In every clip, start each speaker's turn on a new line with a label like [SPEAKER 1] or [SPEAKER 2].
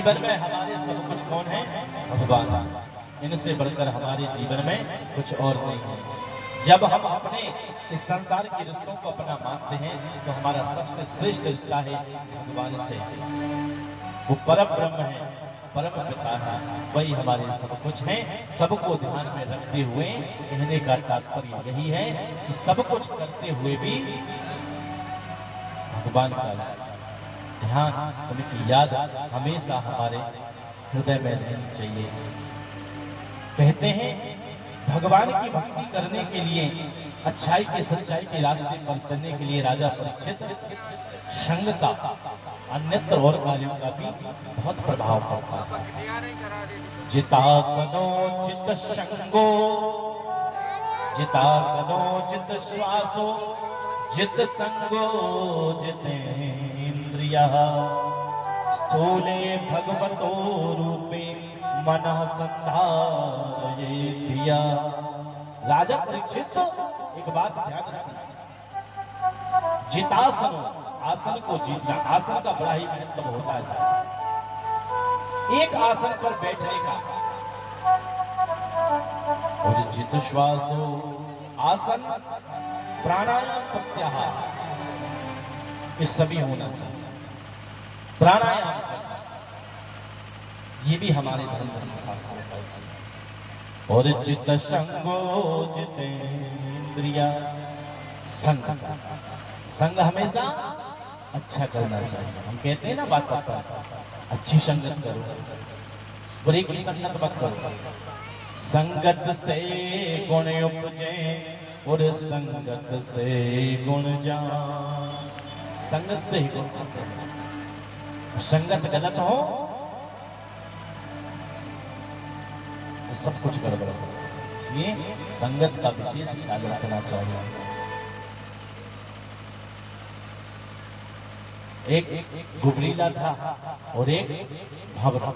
[SPEAKER 1] जीवन में हमारे सब कुछ कौन है? भगवान। इनसे बढ़कर हमारे जीवन में कुछ और नहीं है। जब हम अपने इस संसार के रिश्तों को अपना मानते हैं तो हमारा सबसे श्रेष्ठ रिश्ता है भगवान से। वो परम ब्रह्म है, परम पिता है, वही हमारे सब कुछ है। सबको ध्यान में रखते हुए कहने का तात्पर्य यही है कि सब कुछ करते हुए भी भगवान का ध्यान, उनकी याद हमेशा हमारे हृदय में रहनी चाहिए। कहते हैं भगवान की भक्ति करने के लिए, अच्छाई के सच्चाई के रास्ते पर चलने के लिए राजा परीक्षित संग का, अन्यत्र और कार्यों का भी बहुत प्रभाव पड़ता है। जितासनो चित संगो, जितासनो चित श्वासो, जित संगो जितेन्द्रियः, स्थूले भगवतो रूपे मनः संधारयेत् धिया। राजा परीक्षित एक बात ध्यान रखना, जितासन, आसन को जीतना, आसन का बड़ा ही महत्व होता है। एक आसन पर बैठने का, और जित श्वासो, आसन प्राणायाम प्रत्याहार, ये सभी होना चाहिए। प्राणायाम करना, ये भी हमारे धर्म के शास्त्र है। और चित्त संगो जितेन्द्रिया, संग, संग हमेशा अच्छा करना चाहिए। हम कहते हैं ना बात पर, अच्छी संगत करो, बुरे की संगत मत करो। संगत से गुण उपजे और संगत से गुण जान। संगत से ही गुण आते हैं। संगत गलत हो तो सब कुछ गड़बड़ हो। इसलिए संगत का विशेष ख्याल रखना चाहिए। एक गुबरीला था और एक भंवरा,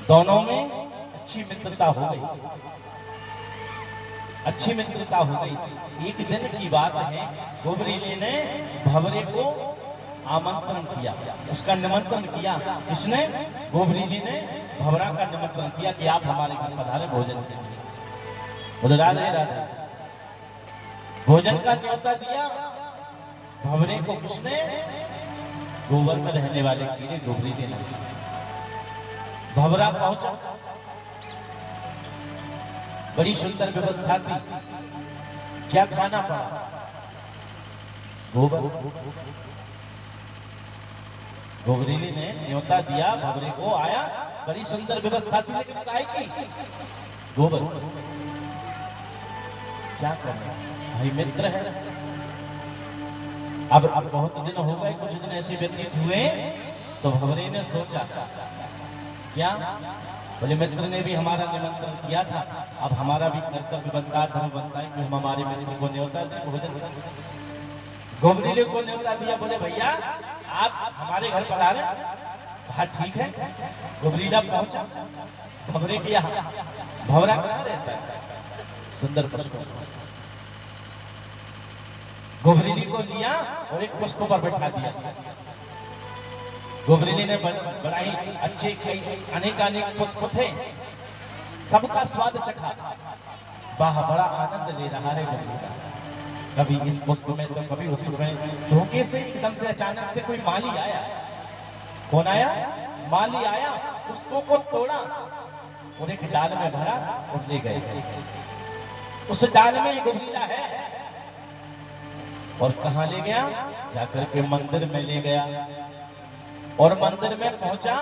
[SPEAKER 1] दोनों में अच्छी मित्रता हो गई, अच्छी मित्रता हो गई। एक दिन की बात है, गुबरीले ने भंवरे को आमंत्रण किया, उसका निमंत्रण किया। किसने? गुबरीले ने भंवरा का निमंत्रण किया कि आप हमारे घर पधारे भोजन के लिए। बोले राधे राधे। भोजन का न्योता दिया भंवरे को। किसने? गोबर में रहने वाले कीड़े गुबरीले ने। भंवरा पहुंचा, बड़ी सुंदर व्यवस्था थी। क्या खाना पड़ा? गोबर। गुबरीले ने न्योता दिया, भंवरे को आया, बड़ी सुंदर व्यवस्था थी, लेकिन काहे की? गोबर। क्या करना भाई, मित्र है। अब बहुत दिन हो गए, कुछ दिन ऐसे व्यतीत हुए तो भंवरे ने सोचा, क्या? बोले मित्र ने भी हमारा निमंत्रण किया था, अब हमारा भी कर्तव्य बनता है, धर्म बनता है कि हम हमारे मित्र को न्योता दें, भोजन करें। गुबरीले को न्योता दिया। बोले भैया आप हमारे घर पधारे। कहा ठीक है। गुबरीला पहुंचा भंवरे के यहाँ। भंवरा कहाँ रहता है? सुंदर पुष्प। गुबरीली को लिया और एक पुष्प पर बैठा दिया। गुबरीली ने बड़ा ही अच्छे अनेक पुष्प थे, सबका स्वाद चखा। वाह, बड़ा आनंद ले रहा है गुबरीला। कभी इस पुष्प में तो कभी उस पुष्प में। धोखे से एकदम से अचानक से कोई माली आया। कौन आया? माली आया, पुष्पों को तोड़ा और एक डाल में भरा और ले गए। उस डाल में गुबरीला है। और कहां ले गया? जाकर के मंदिर में ले गया। और मंदिर में पहुंचा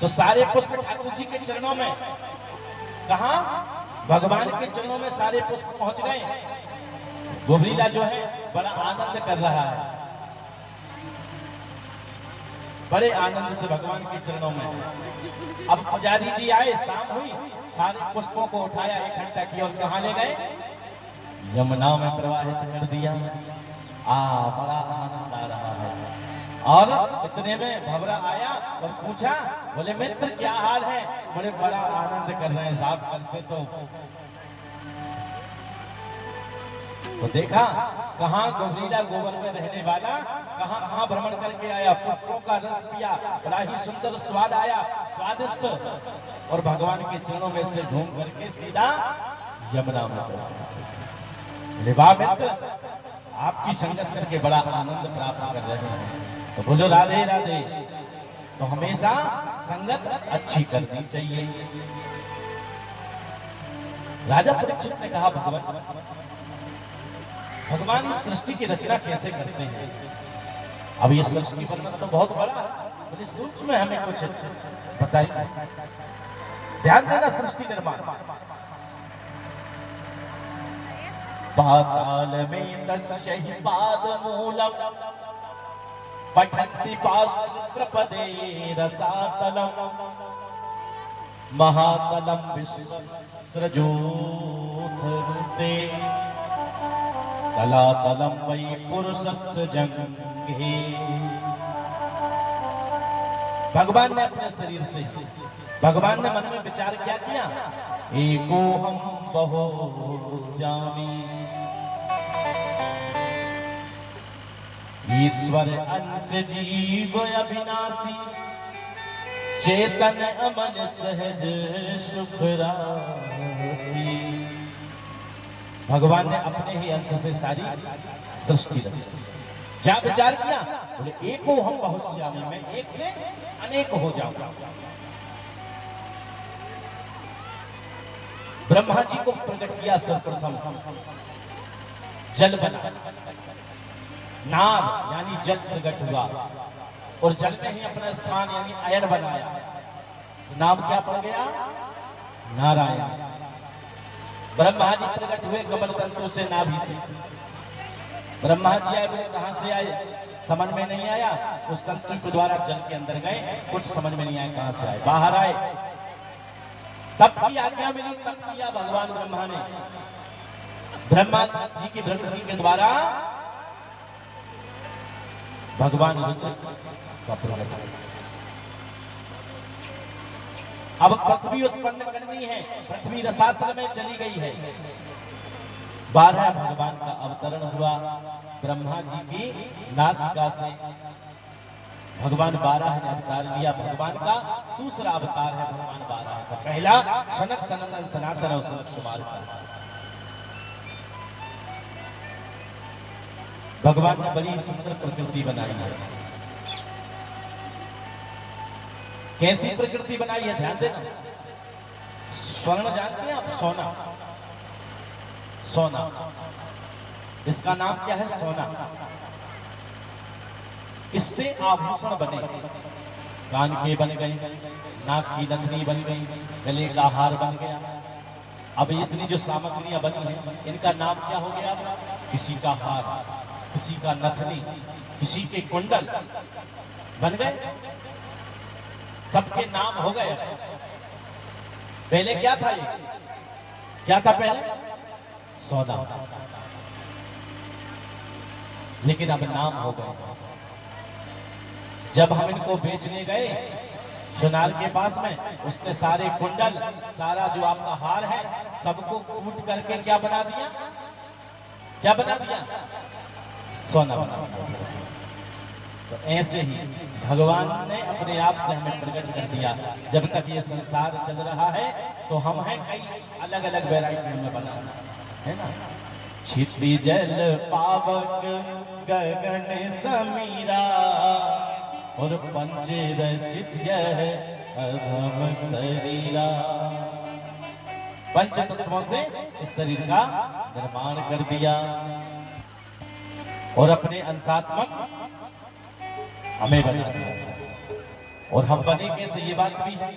[SPEAKER 1] तो सारे पुष्प ठाकुर जी के चरणों में। कहा? भगवान के चरणों में सारे पुष्प पहुंच गए। गुबरीला जो है बड़ा आनंद कर रहा है, बड़े आनंद से भगवान के चरणों में। अब पुजारी जी आए, शाम हुई, सारे पुष्पों को उठाया, इकट्ठा किया और कहां ले गए? यमुना में प्रवाहित कर दिया। बड़ा आनंद आ रहा है। और इतने में भंवरा आया और पूछा, बोले मित्र क्या हाल है? बोले बड़ा आनंद कर रहे हैं साहब, कल से तो देखा कहाँ गोबरीला गोबर में रहने वाला, कहाँ कहाँ भ्रमण करके आया, पुष्पों का रस पिया, बड़ा ही सुंदर स्वाद आया, स्वादिष्ट, और भगवान के चरणों में से ढूंढ करके सीधा यमुना में पहुंचे। वाह मित्र, आपकी संगत करके बड़ा आनंद प्राप्त कर रहे हैं, तो बोलो राधे राधे। तो हमेशा संगत अच्छी करनी चाहिए। राजा परीक्षित ने कहा, भगवान इस सृष्टि की रचना कैसे करते हैं? अब ये सृष्टि वर्णन तो बहुत बड़ा है, बोले सूक्ष्म में हमें कुछ बताइए, ध्यान देना। सृष्टि निर्माण पाताल में तस्य हि पादमूलम पठन्ति पाशुप्रपदे रसातलम महातलम विसृजोथ तलातलम वै पुरुषस्य जंघे। भगवान ने अपने शरीर से, भगवान ने मन में विचार क्या किया, एको हम बहुश्यामी, ईश्वर अंश जीव अविनाशी, चेतन अमन सहज सुख राशि। भगवान ने अपने ही अंश से सारी सृष्टि रची। क्या विचार किया, बोले एको हम बहुश्यामी, मैं एक से अनेक हो जाऊंगा। ब्रह्मा जी को प्रकट किया सर्वप्रथम, जल बना, नाद यानी जल प्रकट हुआ, और जल में ही अपना स्थान यानी अयन बनाया। नाम क्या पड़ गया, नारायण। ब्रह्मा जी प्रकट हुए कमल तंतु से, नाभि से। ब्रह्मा जी आए, बोले कहां से आए, समझ में नहीं आया। उस तंतु के द्वारा जल के अंदर गए, कुछ समझ में नहीं आया कहां से आए, बाहर आए, तब की आज्ञा मिली, तब किया भगवान ब्रह्मा ने। ब्रह्मा जी की प्रकृति के द्वारा भगवान रुद्र का प्रकट। अब पृथ्वी उत्पन्न करनी है, पृथ्वी रसातल में चली गई है। 12 भगवान का अवतरण हुआ ब्रह्मा जी की नासिका से। भगवान 12 ने अवतार लिया। भगवान का दूसरा अवतार है भगवान 12 का। पहला सनक सनंदन सनातन और सनत कुमार का। भगवान ने बड़ी सुंदर प्रकृति बनाई है। कैसी प्रकृति बनाई है, ध्यान देना। स्वर्ण जानते हैं आप, सोना, सोना, इसका नाम क्या है, सोना। इससे आभूषण बने, कान के बन गए, नाक की नथनी बन गई, गले का हार बन गया। अब इतनी जो सामग्रियां बनी हैं, इनका नाम क्या हो गया, किसी का हार, किसी का नथनी, किसी के कुंडल बन गए, सबके नाम हो गए। पहले क्या था, ये क्या था, पहले सोना, लेकिन अब नाम हो गए। जब हम इनको बेचने गए सुनार के पास में, उसने सारे कुंडल, सारा जो आपका हार है, सबको कूट करके क्या बना दिया, क्या बना दिया, सोना बना दिया। तो ऐसे ही भगवान ने अपने आप से हमें प्रकट कर दिया। जब तक ये संसार चल रहा है तो हम हैं कई अलग अलग वैरायटी में बना है ना। छिपी जल पावक गगन समीरा, और पंच रचित है अधम शरीरा। पंच तत्वों से इस शरीर का निर्माण कर दिया, और अपने अंशात्मक हमें बना दिया। और हम बने कैसे, ये बात भी है।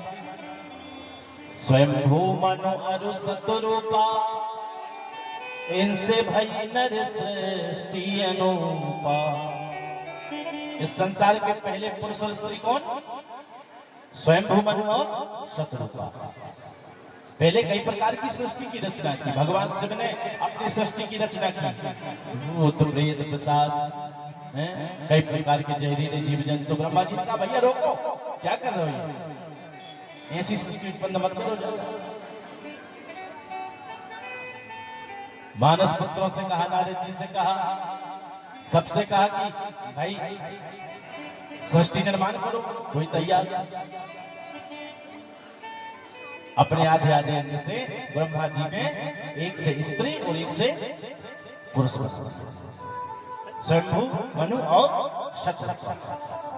[SPEAKER 1] स्वयं भू मनो अरु सतरूपा, इनसे भई नर सृष्टि अनुपा। इस संसार के पहले पुरुष और स्त्री कौन, स्वयं भू मनु और सतरूपा। पहले कई प्रकार की सृष्टि की रचना की भगवान शिव ने, अपनी सृष्टि की रचना की। भूत प्रेत पिशाच, कई प्रकार के जहरीले जीव जंतु। ब्रह्मा जी का, भैया रोको, क्या कर रहे हो, ऐसी सृष्टि उत्पन्न मत करो। मानस पुत्रों से कहा, नारद जी से कहा, सबसे कहा कि भाई सृष्टि निर्माण करो, कोई तैयार। अपने आधे आधे अंग से ब्रह्मा जी ने एक से स्त्री और एक से पुरुष, स्वयंभू, मनु और शतरूप।